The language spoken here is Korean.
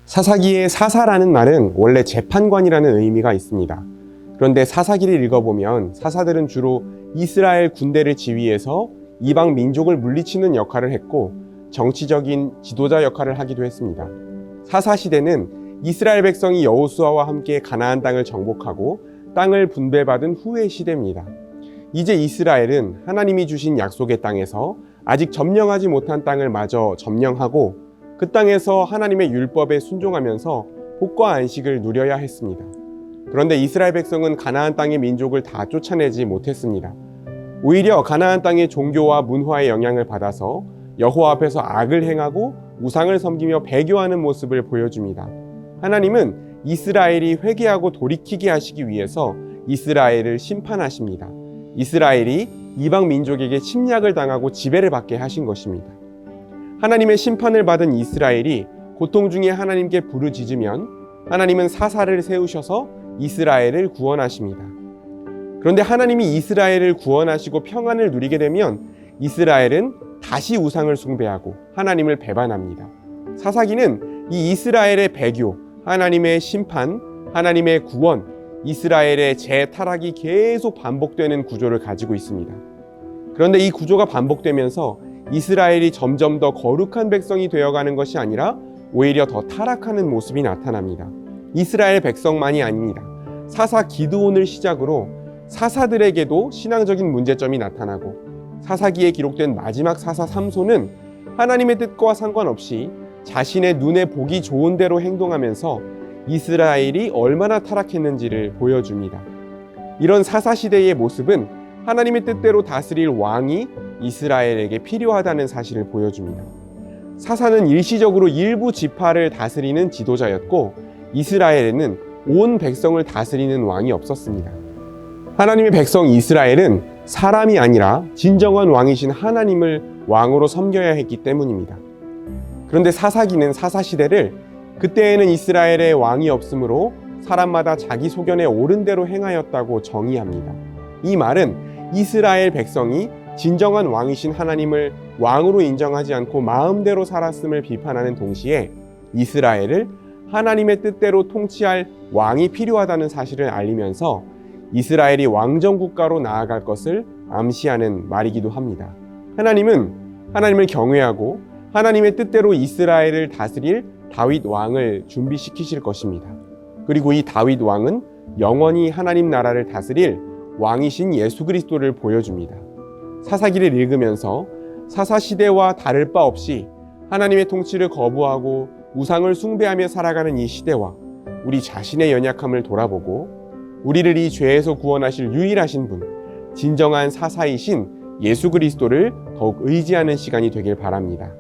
사사기의 사사라는 말은 원래 재판관이라는 의미가 있습니다. 그런데 사사기를 읽어보면 사사들은 주로 이스라엘 군대를 지휘해서 이방 민족을 물리치는 역할을 했고 정치적인 지도자 역할을 하기도 했습니다. 사사 시대는 이스라엘 백성이 여호수아와 함께 가나안 땅을 정복하고 땅을 분배받은 후의 시대입니다. 이제 이스라엘은 하나님이 주신 약속의 땅에서 아직 점령하지 못한 땅을 마저 점령하고 그 땅에서 하나님의 율법에 순종하면서 복과 안식을 누려야 했습니다. 그런데 이스라엘 백성은 가나안 땅의 민족을 다 쫓아내지 못했습니다. 오히려 가나안 땅의 종교와 문화의 영향을 받아서 여호와 앞에서 악을 행하고 우상을 섬기며 배교하는 모습을 보여줍니다. 하나님은 이스라엘이 회개하고 돌이키게 하시기 위해서 이스라엘을 심판하십니다. 이스라엘이 이방 민족에게 침략을 당하고 지배를 받게 하신 것입니다. 하나님의 심판을 받은 이스라엘이 고통 중에 하나님께 부르짖으면 하나님은 사사를 세우셔서 이스라엘을 구원하십니다. 그런데 하나님이 이스라엘을 구원하시고 평안을 누리게 되면 이스라엘은 다시 우상을 숭배하고 하나님을 배반합니다. 사사기는 이 이스라엘의 배교, 하나님의 심판, 하나님의 구원, 이스라엘의 재타락이 계속 반복되는 구조를 가지고 있습니다. 그런데 이 구조가 반복되면서 이스라엘이 점점 더 거룩한 백성이 되어가는 것이 아니라 오히려 더 타락하는 모습이 나타납니다. 이스라엘 백성만이 아닙니다. 사사 기드온을 시작으로 사사들에게도 신앙적인 문제점이 나타나고 사사기에 기록된 마지막 사사 삼손은 하나님의 뜻과 상관없이 자신의 눈에 보기 좋은 대로 행동하면서 이스라엘이 얼마나 타락했는지를 보여줍니다. 이런 사사시대의 모습은 하나님의 뜻대로 다스릴 왕이 이스라엘에게 필요하다는 사실을 보여줍니다. 사사는 일시적으로 일부 지파를 다스리는 지도자였고 이스라엘에는 온 백성을 다스리는 왕이 없었습니다. 하나님의 백성 이스라엘은 사람이 아니라 진정한 왕이신 하나님을 왕으로 섬겨야 했기 때문입니다. 그런데 사사기는 사사시대를 그때에는 이스라엘의 왕이 없으므로 사람마다 자기 소견에 옳은 대로 행하였다고 정의합니다. 이 말은 이스라엘 백성이 진정한 왕이신 하나님을 왕으로 인정하지 않고 마음대로 살았음을 비판하는 동시에 이스라엘을 하나님의 뜻대로 통치할 왕이 필요하다는 사실을 알리면서 이스라엘이 왕정국가로 나아갈 것을 암시하는 말이기도 합니다. 하나님은 하나님을 경외하고 하나님의 뜻대로 이스라엘을 다스릴 다윗 왕을 준비시키실 것입니다. 그리고 이 다윗 왕은 영원히 하나님 나라를 다스릴 왕이신 예수 그리스도를 보여줍니다. 사사기를 읽으면서 사사시대와 다를 바 없이 하나님의 통치를 거부하고 우상을 숭배하며 살아가는 이 시대와 우리 자신의 연약함을 돌아보고 우리를 이 죄에서 구원하실 유일하신 분, 진정한 사사이신 예수 그리스도를 더욱 의지하는 시간이 되길 바랍니다.